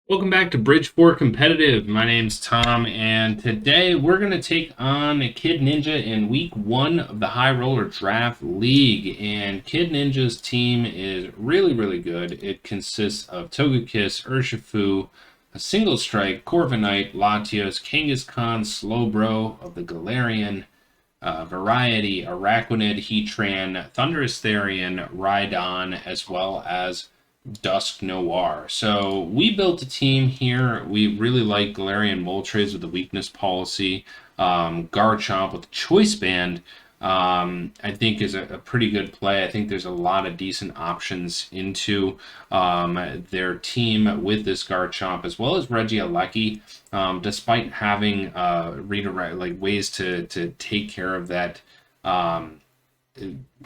Welcome back to Bridge 4 Competitive. My name's Tom, and today we're going to take on KiddNinja in Week 1 of the High Roller Draft League. And KiddNinja's team is really good. It consists of Togekiss, Urshifu, a Single Strike, Corviknight, Latios, Kangaskhan, Slowbro of the Galarian, Variety, Araquanid, Heatran, Thundurus Therian, Rhydon, as well as Dusk Noir. So we built a team here. We really like Galarian Moltres with the weakness policy. Garchomp with the choice band, I think is a pretty good play. I think there's a lot of decent options into their team with this Garchomp, as well as Regieleki, despite having redirect ways to take care of that.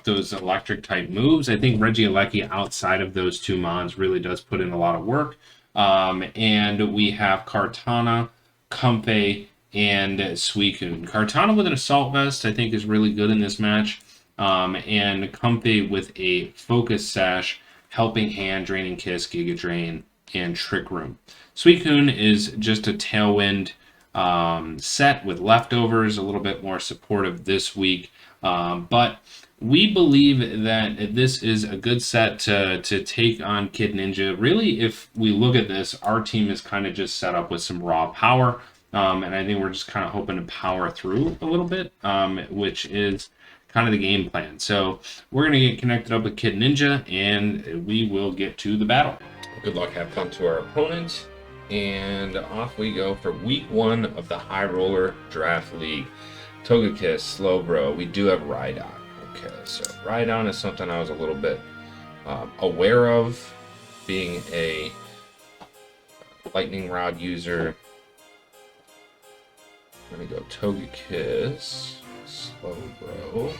Those electric type moves. I think Regieleki outside of those two mons really does put in a lot of work. And we have Kartana, Comfey, and Suicune. Kartana with an Assault Vest I think is really good in this match. And Comfey with a Focus Sash, Helping Hand, Draining Kiss, Giga Drain, and Trick Room. Suicune is just a Tailwind set with leftovers, a little bit more supportive this week. But we believe that this is a good set to take on KiddNinja. Really, if we look at this, our team is kind of just set up with some raw power. And I think we're just kind of hoping to power through a little bit, which is kind of the game plan. So we're going to get connected up with KiddNinja, and we will get to the battle. Good luck, have fun to our opponent. And off we go for Week 1 of the High Roller Draft League. Togekiss, Slowbro, we do have Rhydon. Okay, so Rhydon is something I was a little bit aware of, being a Lightning Rod user. I'm going to go Togekiss, Slowbro,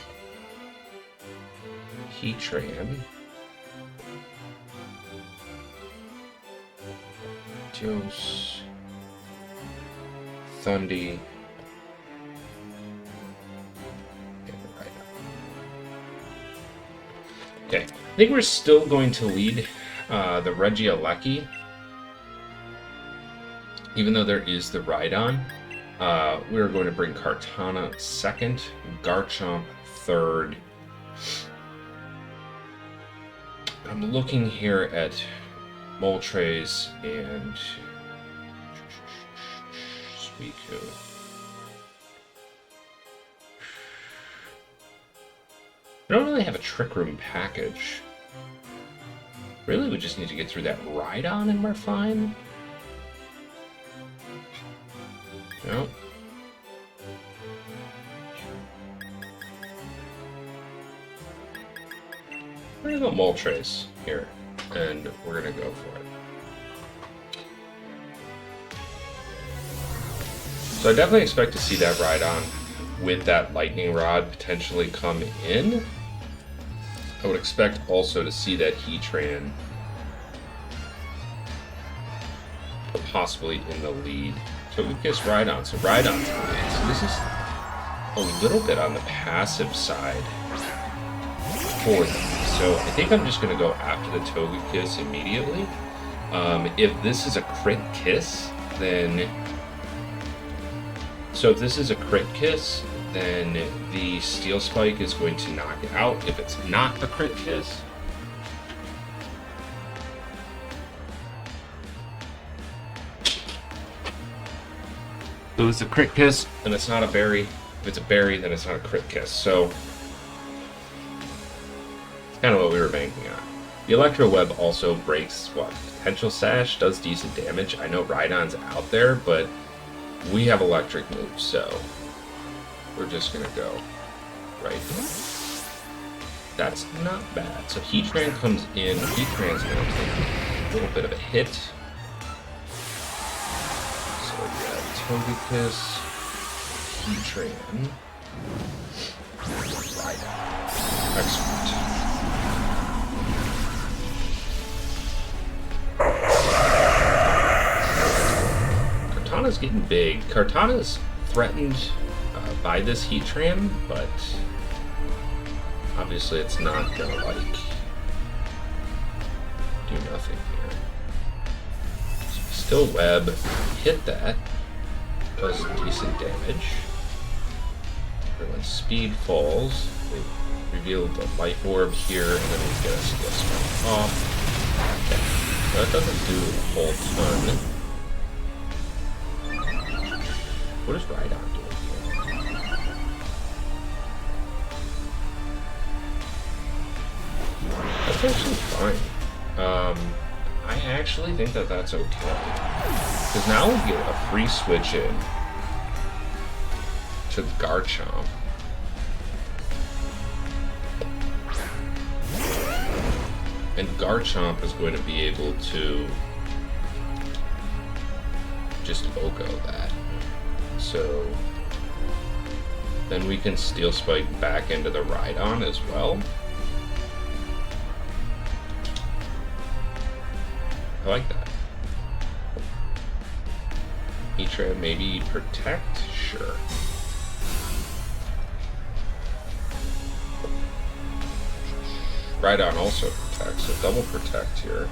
Heatran, Latios, Thundy, okay, I think we're still going to lead the Regieleki, even though there is the Rhydon. We're going to bring Kartana second, Garchomp third. I'm looking here at Moltres and Suicune. I don't really have a Trick Room package. Really, we just need to get through that Rhydon and we're fine. No. We're gonna go Moltres here, and we're gonna go for it. So I definitely expect to see that Rhydon with that Lightning Rod potentially come in. I would expect also to see that Heatran possibly in the lead. Togekiss, Rhydon. So Rhydon's the lead. So this is a little bit on the passive side for them. So I think I'm just going to go after the Togekiss immediately. If this is a crit kiss, then... So if this is a crit kiss, then the Steel Spike is going to knock it out. If it's not a crit kiss, so it's a crit kiss, and it's not a berry. If it's a berry, then it's not a crit kiss. So it's kind of what we were banking on. The Electro Web also breaks what? Potential Sash, does decent damage. I know Rhydon's out there, but we have electric moves, so we're just gonna go right here. That's not bad. So Heatran comes in. Heatran's gonna take a little bit of a hit. So we got Togekiss, Heatran, Rhydon. Excellent. Kartana's getting big. Kartana's threatened by this Heatran, but obviously it's not gonna do nothing here. So Still web. Hit that. Does decent damage. When speed falls, we reveal the life orb here, and then we get a skill spike off. Okay. So that doesn't do a whole ton. What is Rhydon doing here? That's actually fine. I actually think that that's okay. Because now we get a free switch in to Garchomp. And Garchomp is going to be able to just Oko that. So then we can Steel Spike back into the Rhydon as well. I like that. Heatran, maybe Protect? Sure. Rhydon also protects, so double protect here.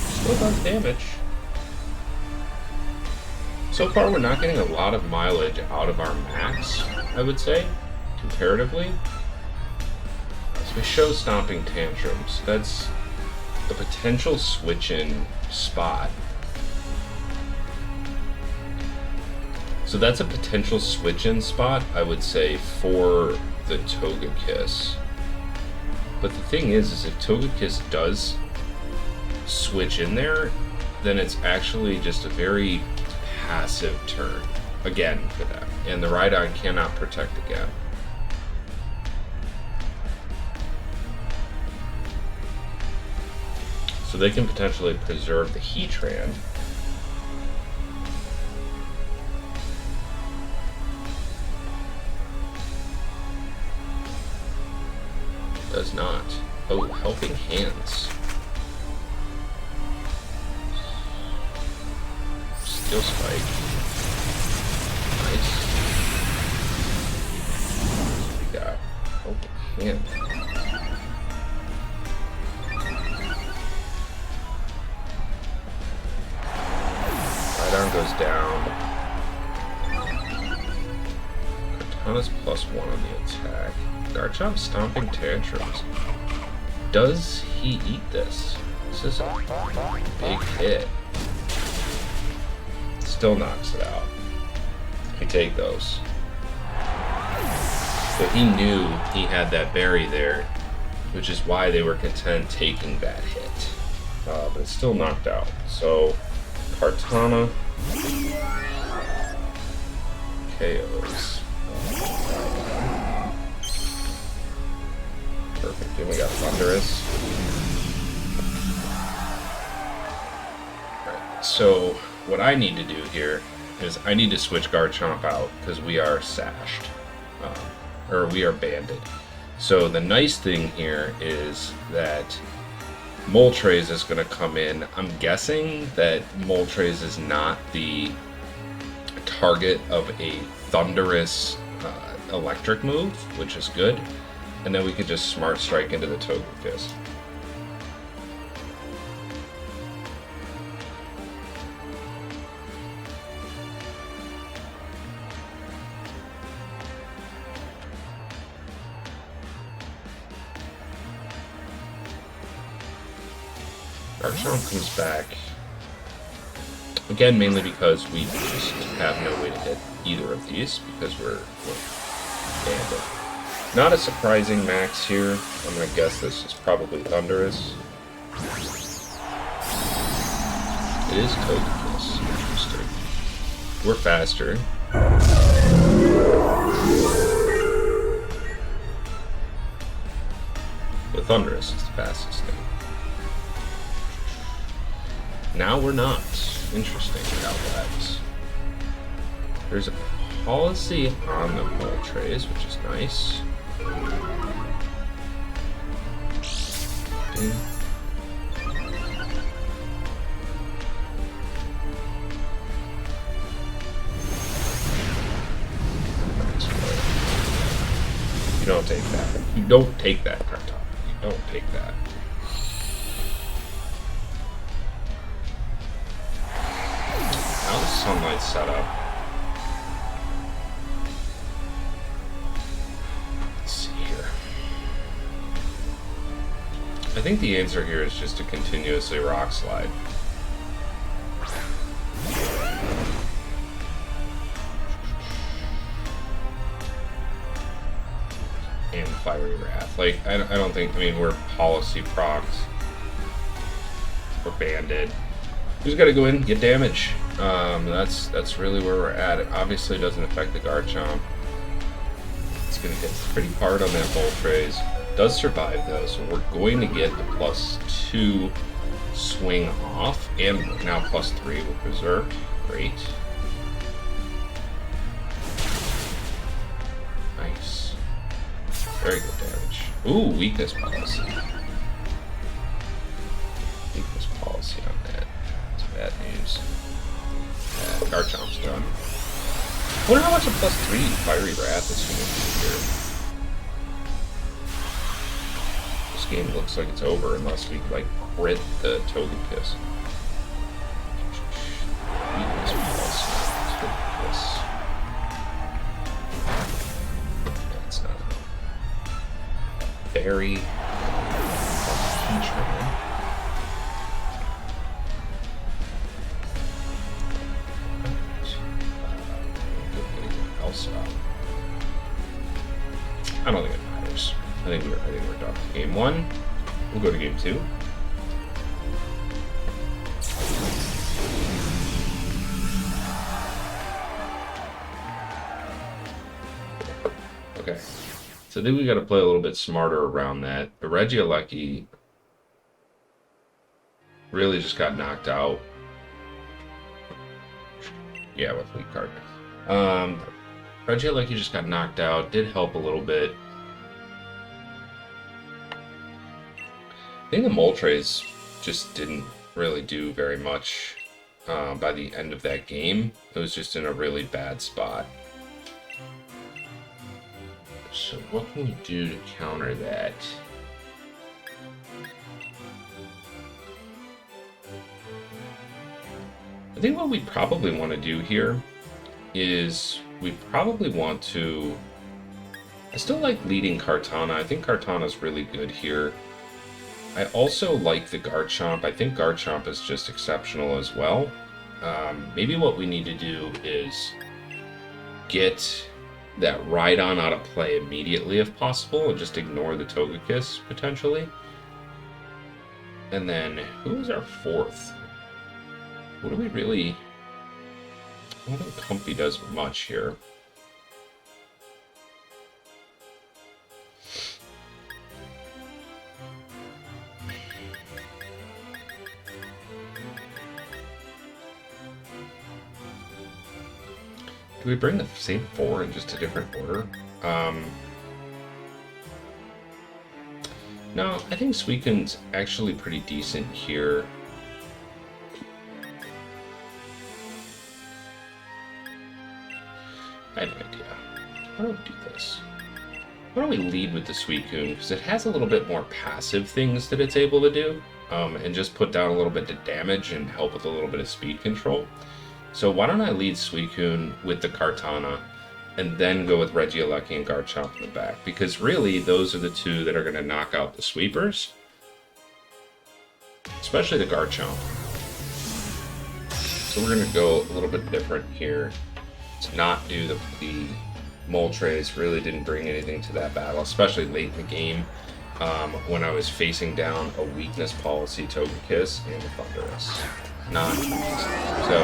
Still does damage. So far we're not getting a lot of mileage out of our max, I would say, comparatively. So we show Stomping Tantrums. That's a potential switch-in spot. So that's a potential switch-in spot, I would say, for the Togekiss. But the thing is if Togekiss does switch in there, then it's actually just a very passive turn, again, for them. And the Rhydon cannot protect again. So they can potentially preserve the Heatran. Does not. Oh, Helping Hands. Steel Spike. Nice. We got Helping Hand. Rhydon goes down. Katana's +1 on the attack. Garchomp Stomping Tantrums. Does he eat this? This is a big hit. Still knocks it out. We take those. So he knew he had that berry there, which is why they were content taking that hit. But it's still knocked out. So Kartana KOs. Perfect. Then we got Thundurus. Right. So what I need to do here is I need to switch Garchomp out because we are sashed. Or we are banded. So the nice thing here is that Moltres is going to come in. I'm guessing that Moltres is not the target of a Thundurus electric move, which is good. And then we could just Smart Strike into the Togekiss. Garchomp comes back. Again, mainly because we just have no way to hit either of these because we're banded. Not a surprising max here. I'm going to guess this is probably Thundurus. It is Togekiss. Interesting. We're faster. The Thundurus is the fastest thing. Now we're not. Interesting how that. There's a policy on the Moltres, which is nice. You don't take that. You don't take that, Kartana. You don't take that. Now the sunlight's set up. Let's see here. I think the answer here is just to continuously rock slide. And Fiery Wrath. Like, I don't think, I mean, we're policy procs. We're banded. We just gotta go in and get damage. That's really where we're at. It obviously doesn't affect the Garchomp. It's gonna hit pretty hard on that Moltres. Does survive though, so we're going to get the +2 swing off, and now +3 with Berserk. Great. Nice. Very good damage. Ooh, weakness policy. Weakness policy on that. That's bad news. Garchomp's done. I wonder how much a +3 Fiery Wrath is going to do here. This game looks like it's over unless we, like, crit the Togekiss. Weakness policy. Let's look at this. That's not very I don't think it matters. I think we're done. Game 1. We'll go to game 2. Okay. So I think we got to play a little bit smarter around that. The Regieleki really just got knocked out. Yeah, with weak card. Regieleki just got knocked out. Did help a little bit. I think the Moltres just didn't really do very much by the end of that game. It was just in a really bad spot. So what can we do to counter that? I think what we probably want to do here is we probably want to... I still like leading Kartana. I think Kartana's really good here. I also like the Garchomp. I think Garchomp is just exceptional as well. Maybe what we need to do is get that Rhydon out of play immediately if possible and just ignore the Togekiss potentially. And then who is our fourth? What do we really... I don't think Comfy does much here. Do we bring the same 4 in just a different order? No, I think Suicune's actually pretty decent here. I have an idea. Why don't we do this? Why don't we lead with the Suicune? Because it has a little bit more passive things that it's able to do. And just put down a little bit of damage and help with a little bit of speed control. So why don't I lead Suicune with the Kartana and then go with Regieleki and Garchomp in the back? Because really, those are the two that are going to knock out the sweepers. Especially the Garchomp. So we're going to go a little bit different here. To not do the Moltres really didn't bring anything to that battle, especially late in the game when I was facing down a weakness policy Togekiss and the Thundurus. Not so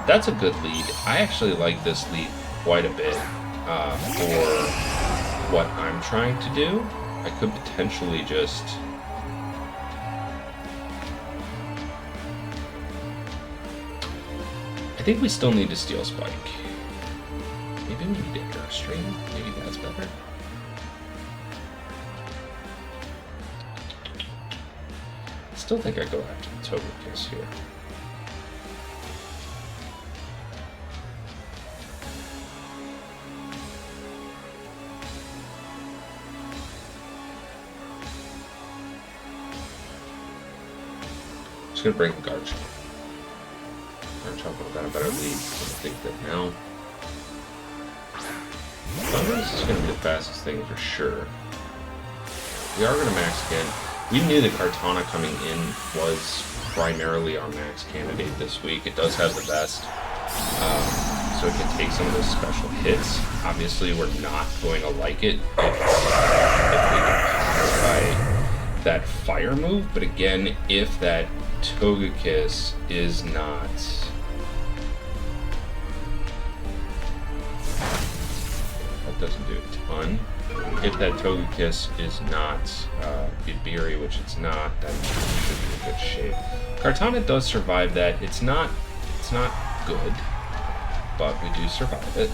that's a good lead. I actually like this lead quite a bit for what I'm trying to do. I could potentially just... I think we still need to Steel Spike. Maybe we need to Airstream. Maybe that's better. I still think I go after the Togekiss here. Just gonna bring Garchomp. Garchomp would have got a better lead. I think that now. Thundurus is gonna be the fastest thing for sure. We are gonna max again. We knew that Kartana coming in was primarily our max candidate this week. It does have the best, so it can take some of those special hits. Obviously, we're not going to like it if we get passed by that fire move. But again, if that Togekiss is not... That doesn't do a ton. If that Togekiss is not Bidbiri, which it's not, then it should be in good shape. Kartana does survive that. It's not good, but we do survive it.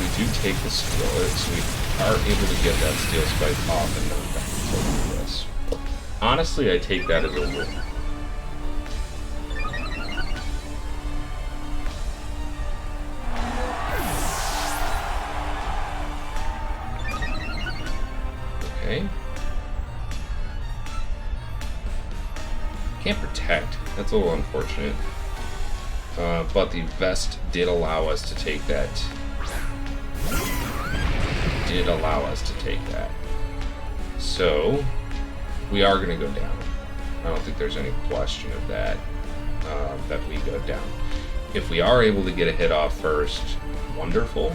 We do take the steel, so we are able to get that steel spike off and knock back the Togekiss. Honestly, I take that as a win. Okay. Can't protect. That's a little unfortunate. But the vest did allow us to take that. So, we are going to go down. I don't think there's any question of that, that we go down. If we are able to get a hit off first, wonderful.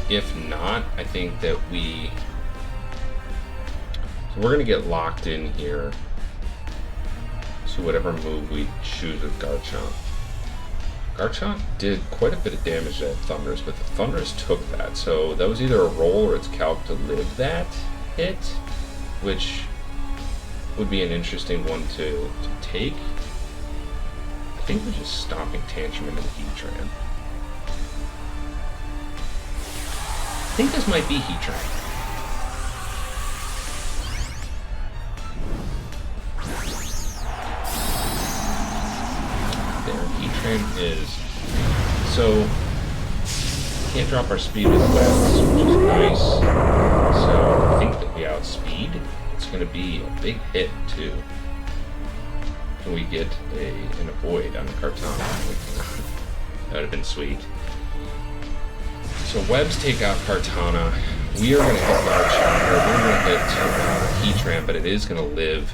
If not, I think that we... So we're going to get locked in here to whatever move we choose with Garchomp. Garchomp did quite a bit of damage to that Thundurus, but the Thundurus took that. So that was either a roll or it's calc to live that hit, which would be an interesting one to take. I think we're just stomping Tantrum into the Heatran. I think this might be Heatran. Is so can't drop our speed with webs, which is nice. So I think that we outspeed. It's going to be a big hit too. Can we get an avoid on the Kartana? That would have been sweet. So webs take out Kartana. We are going to hit Garchomp. We're going to hit Heatran, but it is going to live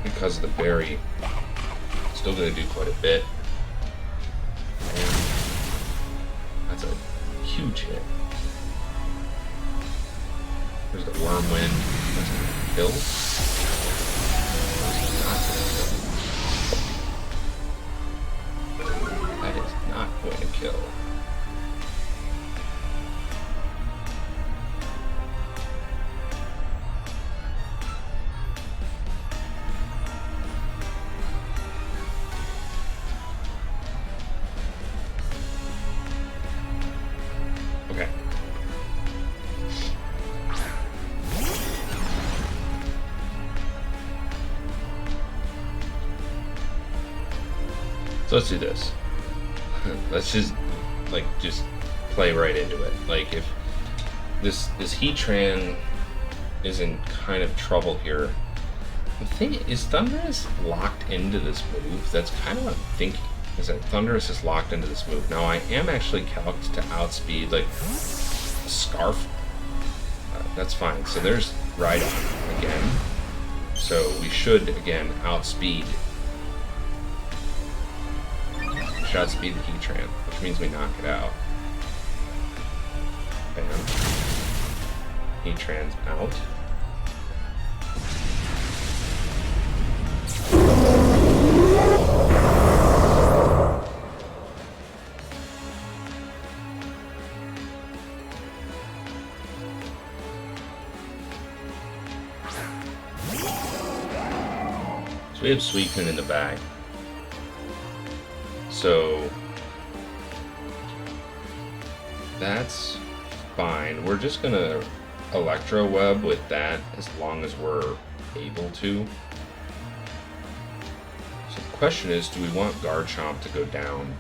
because of the berry. Still going to do quite a bit. And that's a huge hit. There's the Wormwind. That's going to kill. That is not going to kill. So let's do this. Let's just play right into it. Like if this Heatran is in kind of trouble here. The thing is, Thundurus locked into this move. That's kind of what I'm thinking. Is that Thundurus is locked into this move. Now I am actually calced to outspeed like Scarf. That's fine. So there's Rhydon again. So we should again outspeed. Outspeed the Heatran, which means we knock it out. Bam. Heatran's out. So we have Suicune in the bag. So that's fine. We're just gonna Electro Web with that as long as we're able to. So the question is, do we want Garchomp to go down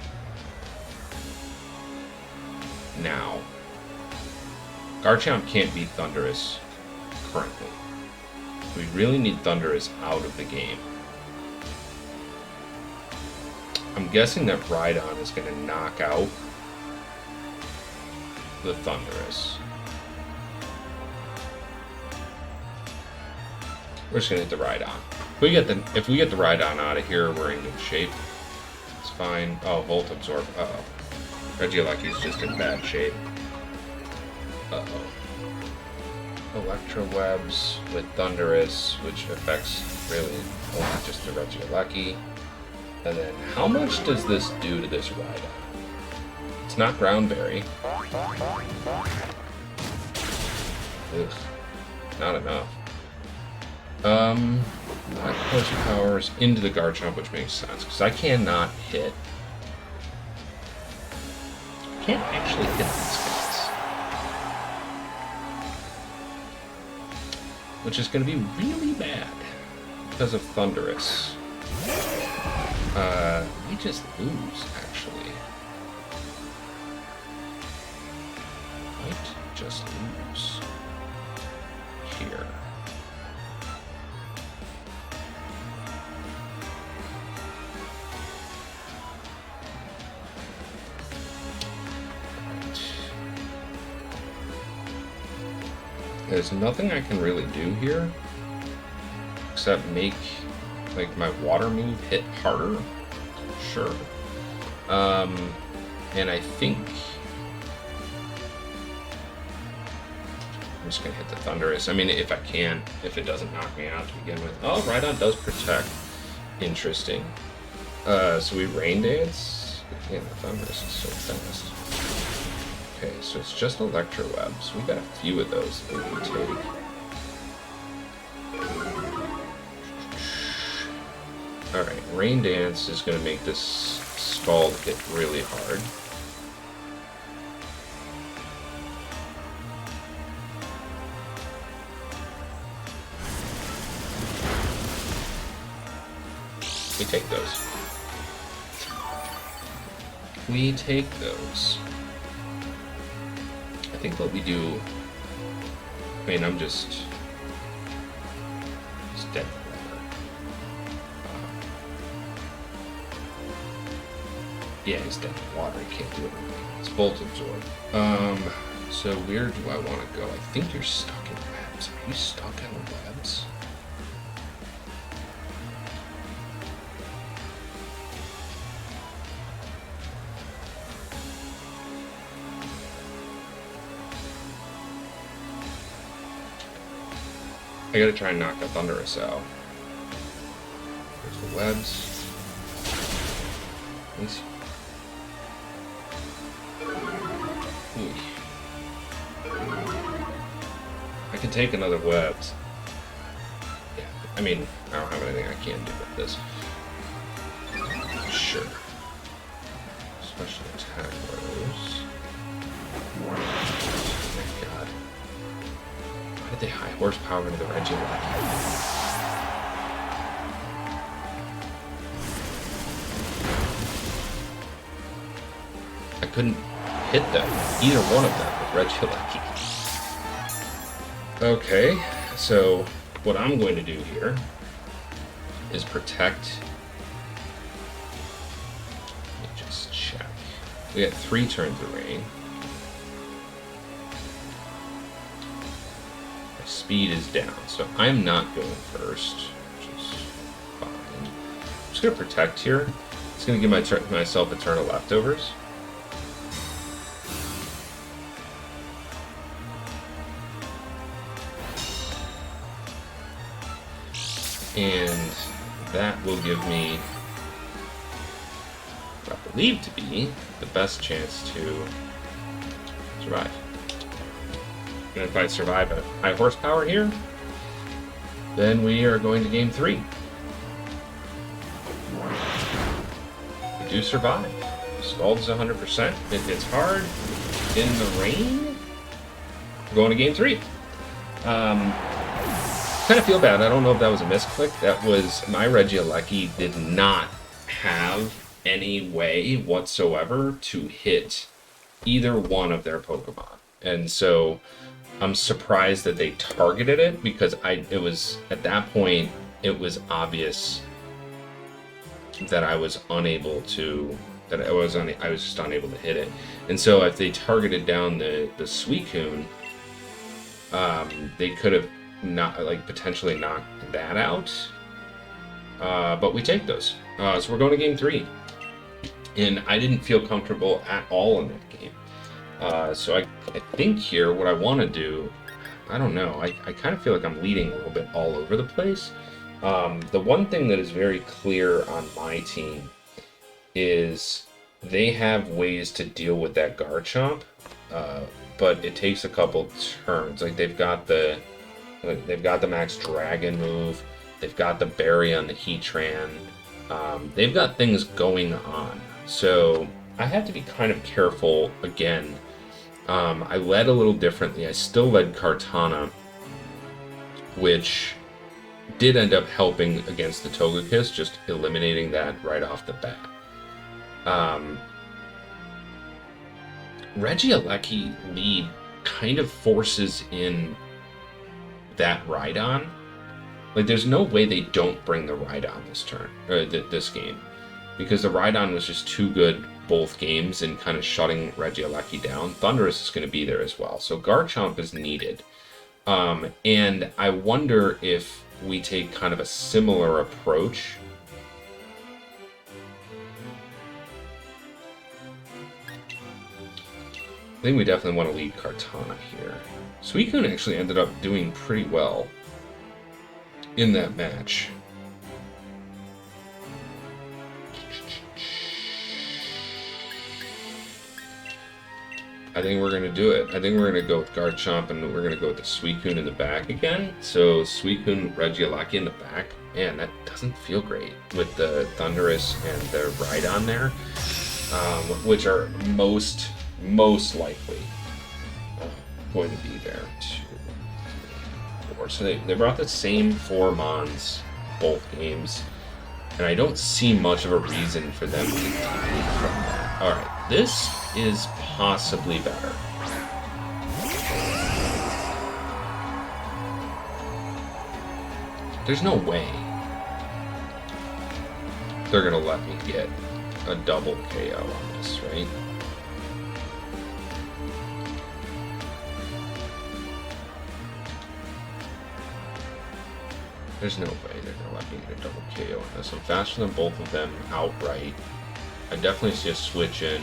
now? Garchomp can't beat Thundurus currently. We really need Thundurus out of the game. I'm guessing that Rhydon is going to knock out the Thundurus. We're just going to hit the Rhydon. If we get the Rhydon out of here, we're in good shape. It's fine. Oh, Volt Absorb. Uh-oh. Regieleki is just in bad shape. Uh-oh. Electro Webs with Thundurus, which affects really only just the Regieleki. And then, how much does this do to this Rhydon? It's not Ground Berry. Ugh, not enough. Black Horsepower's into the Garchomp, which makes sense, because I cannot hit. I can't actually hit these guys. Which is going to be really bad because of Thundurus. We just lose, actually. Might just lose here. There's nothing I can really do here except make like my water move hit harder. Sure. And I think I'm just gonna hit the Thundurus. I mean, if I can, if it doesn't knock me out to begin with. Oh, Rhydon does protect. Interesting. So we Rain Dance. Yeah, the Thundurus is so fast. Okay, so it's just Electro Webs. We've got a few of those that we can take. Alright, Rain Dance is going to make this Scald hit really hard. We take those. We take those. I think what we do... I mean, I'm just dead. Yeah, he's dead in water. He can't do it. It's Volt Absorb. So where do I want to go? I think you're stuck in webs. Are you stuck in webs? I gotta try and knock the Thundurus out. There's the webs. Easy. I can take another webs. Yeah, I mean, I don't have anything I can do with this. Sure. Special attack those. Oh my god. Why did they high horsepower into the Regieleki? I couldn't hit them, either one of them, with Regieleki. Okay, so what I'm going to do here is protect. Let me just check. We got 3 turns of rain. My speed is down, so I'm not going first, which is fine. I'm just going to protect here. It's going to give myself a turn of leftovers. And that will give me what I believe to be the best chance to survive. And if I survive at high horsepower here, then we are going to game 3. We do survive. Scald's 100%. It hits hard in the rain. We're going to game 3. Kind of feel bad. I don't know if that was a misclick. That was my Regieleki did not have any way whatsoever to hit either one of their Pokemon, and so I'm surprised that they targeted it, because it was at that point it was obvious that I was unable to, that I was just unable to hit it. And so if they targeted down the Suicune, they could have not, like, potentially knocked that out. But we take those. So we're going to game 3. And I didn't feel comfortable at all in that game. So I think here what I want to do, I don't know, I kind of feel like I'm leading a little bit all over the place. The one thing that is very clear on my team is they have ways to deal with that Garchomp, but it takes a couple turns. Like they've got the Max Dragon move, they've got the Berry on the Heatran, they've got things going on. So I have to be kind of careful again. I led a little differently. I still led Kartana, which did end up helping against the Togekiss, just eliminating that right off the bat. Regieleki lead kind of forces in that Rhydon. Like, there's no way they don't bring the Rhydon this turn, or this game, because the Rhydon was just too good both games in kind of shutting Regieleki down. Thundurus is going to be there as well, so Garchomp is needed. And I wonder if we take kind of a similar approach. I think we definitely want to lead Kartana here. Suicune actually ended up doing pretty well in that match. I think we're going to do it. I think we're going to go with Garchomp, and we're going to go with the Suicune in the back again. So Suicune, Regieleki in the back. Man, that doesn't feel great with the Thundurus and the Rhydon there, which are most likely going to be there. 2, 3, 4. So they brought the same 4 Mons both games, and I don't see much of a reason for them to deviate from that. Alright, this is possibly better. There's no way they're gonna let me get a double KO on this, right? There's no way they're gonna let me get a double KO on this. I'm faster than both of them outright. I definitely see a switch in.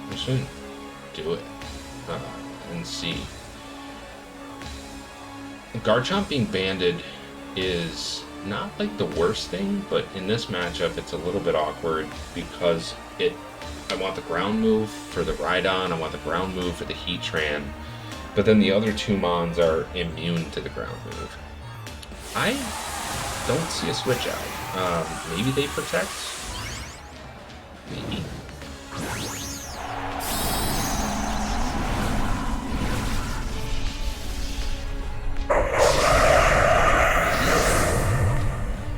I'm just gonna do it and see. Garchomp being banded is not like the worst thing, but in this matchup it's a little bit awkward because I want the ground move for the Rhydon, I want the ground move for the Heatran, but then the other 2 Mons are immune to the ground move. I don't see a switch out. Maybe they protect? Maybe.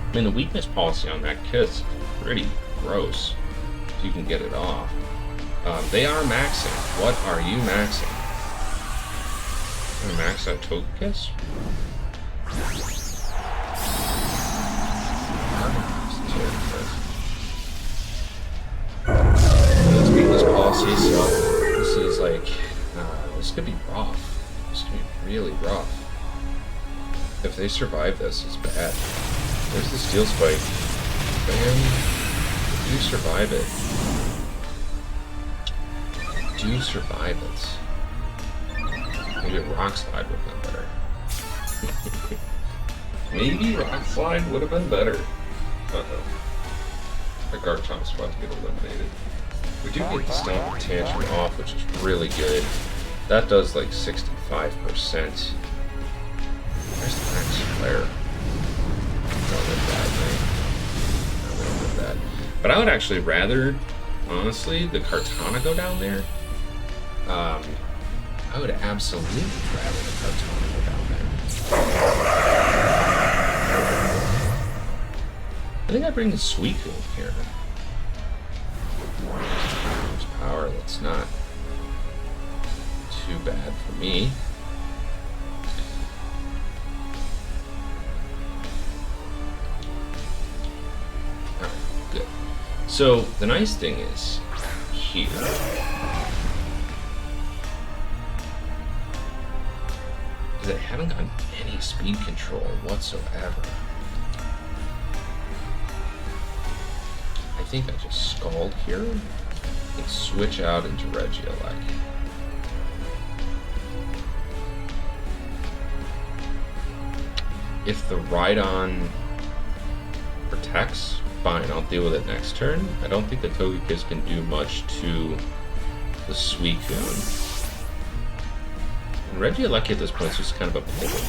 I mean, the weakness policy on that Kiss is pretty gross, if you can get it off. They are maxing. What are you maxing? I'm gonna max that Togekiss? It's weakness policy, so this is like, this could be rough. This could be really rough. If they survive this, it's bad. There's the Steel Spike. Man, do survive it. Do survive it. Maybe a Rock Slide would have been better. Maybe Rock Slide would have been better. Uh-oh. The Garchomp's about to get eliminated. We do get the Stomp and Tantrum off, which is really good. That does like 65%. Where's the Max Flare? But I would actually rather, honestly, the Kartana go down there. I would absolutely rather the Kartana go down there. I think I bring the Suicune here. There's power, let's not. too bad for me. Alright, good. So, the nice thing is, here, is I haven't gotten any speed control whatsoever. I think I just Scald here and switch out into Regieleki. If the Rhydon protects, fine, I'll deal with it next turn. I don't think the Togekiss can do much to the Suicune. And Regieleki at this point is just kind of a pivot.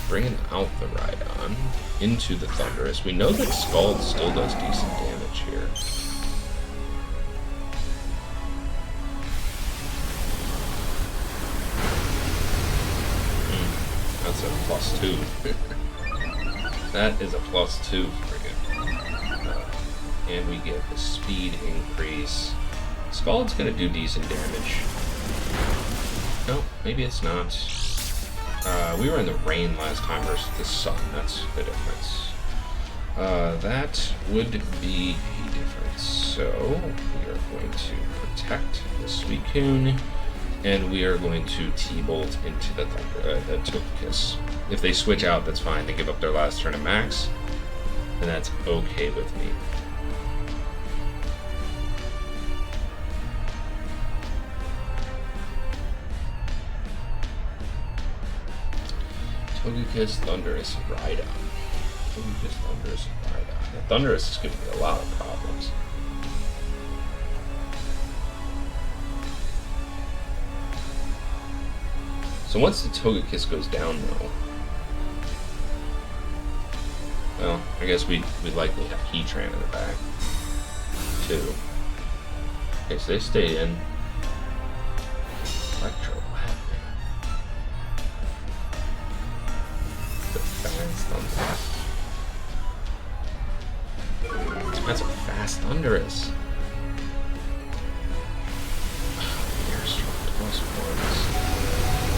Bringing out the Rhydon into the Thundurus. We know that Scald still does decent damage here. That's a +2. That is a +2 for you. And we get the speed increase. Scald's gonna do decent damage. No, maybe it's not. We were in the rain last time versus the sun. That's the difference. That would be a difference. So we are going to protect the Suicune, and we are going to T-Bolt into the Togekiss. If they switch out, that's fine. They give up their last turn of max, and that's okay with me. Togekiss, Thundurus, Rhydon. Togekiss, Thundurus, Rhydon. The Thundurus is giving me a lot of problems. So once the Togekiss goes down, though, well, I guess we likely have Heatran in the back, too. Okay, so they stay in. Electro. That's a fast Thundurus.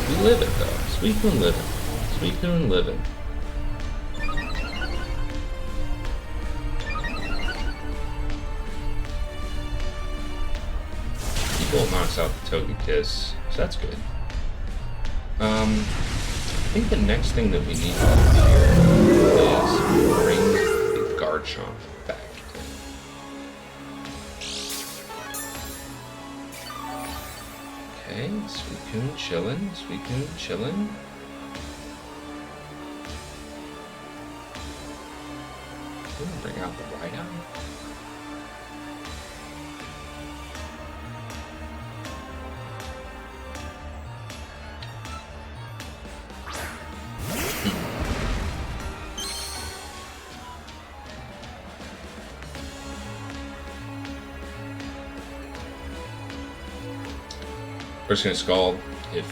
We live it though. Suicune living. Suicune living. T-Bolt knocks out the Togekiss, so that's good. I think the next thing that we need to do here is bring the Garchomp back in. Okay, Suicune chillin', Suicune chillin'. Bring out the Rhydon. We're just gonna Scald if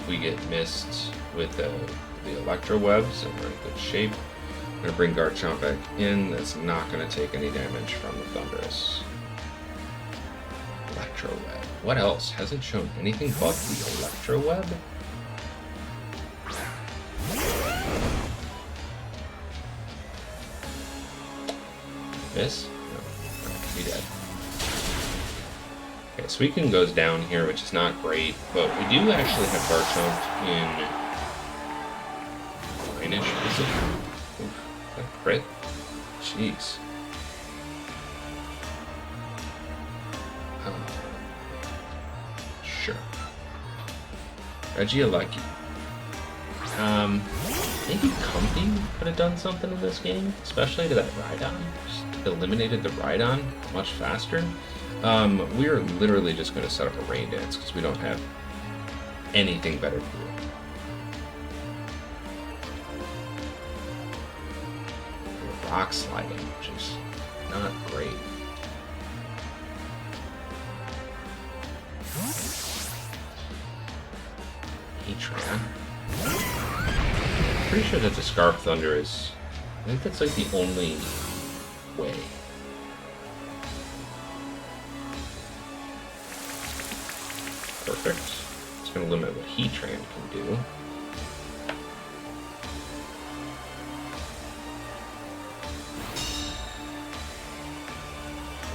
we get missed with the Electro Webs and we're in good shape. I'm gonna bring Garchomp back in. That's not gonna take any damage from the Thundurus. Electro Web. What else? Hasn't shown anything but the Electro Web? Miss? No. Be dead. Okay, Suicune goes down here, which is not great, but we do actually have Garchomp in fine-ish position. Oof, that crit? Jeez. Sure. Regieleki. Maybe Comfy could have done something in this game, especially to that Rhydon. Just eliminated the Rhydon much faster. We are literally just going to set up a rain dance because we don't have anything better to do. We're rock sliding, which is not great. Heatran. Pretty sure that the Scarf Thunder is... I think that's like the only way. Perfect. It's going to limit what Heatran can do.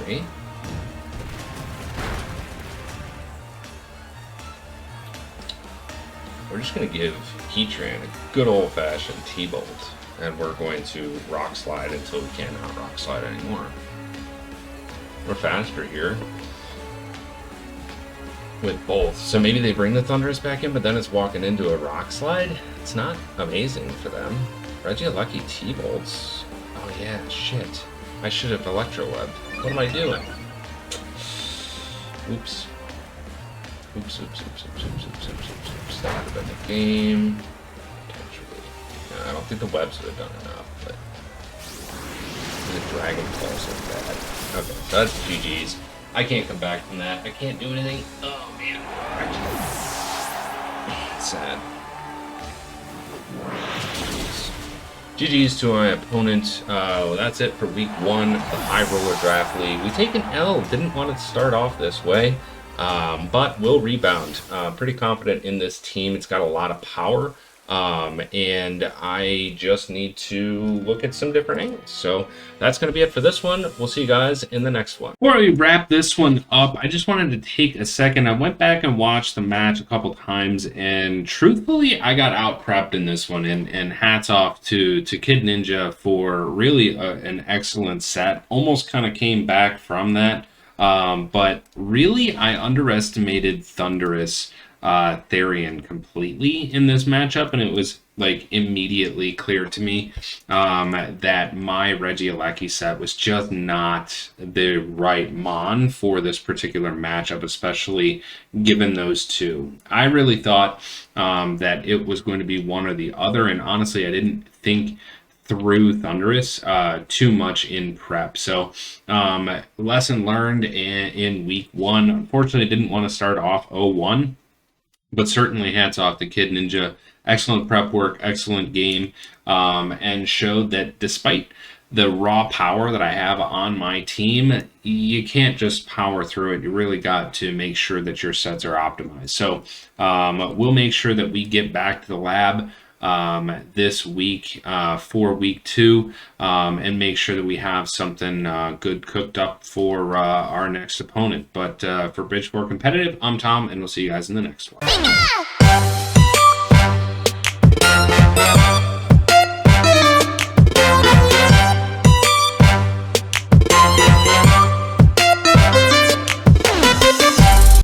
Great. We're just going to give Heatran a good old-fashioned T-Bolt, and we're going to Rock Slide until we cannot Rock Slide anymore. We're faster here with both. So maybe they bring the Thundurus back in, but then it's walking into a Rock Slide. It's not amazing for them. Regieleki T-Bolts. Oh yeah, shit. I should have Electro Webbed. What am I doing? Oops. Oops. That would have been the game. Potentially. No, I don't think the webs would have done enough, but the Dragon Pulse is bad. Okay, so that's GG's. I can't come back from that. I can't do anything. Oh man. Sad. GG's to my opponent. That's it for week 1 of the High Roller Draft League. We take an L. Didn't want to start off this way, but we'll rebound. Pretty confident in this team. It's got a lot of power, and I just need to look at some different angles. So that's going to be it for this one. We'll see you guys in the next one. Before we wrap this one up, I just wanted to take a second. I went back and watched the match a couple times, and truthfully, I got out-prepped in this one, and hats off to KiddNinja for really an excellent set. Almost kind of came back from that, but really, I underestimated Thundurus Therian completely in this matchup, and it was like immediately clear to me that my Regieleki set was just not the right mon for this particular matchup, especially given those two. I really thought that it was going to be one or the other, and honestly, I didn't think through Thundurus too much in prep. So lesson learned in week 1. Unfortunately, I didn't want to start off 0-1. But certainly hats off to KiddNinja. Excellent prep work, excellent game, and showed that despite the raw power that I have on my team, you can't just power through it. You really got to make sure that your sets are optimized. So we'll make sure that we get back to the lab this week for week 2 and make sure that we have something good cooked up for our next opponent. But for Bridge 4 Competitive, I'm Tom, and we'll see you guys in the next one.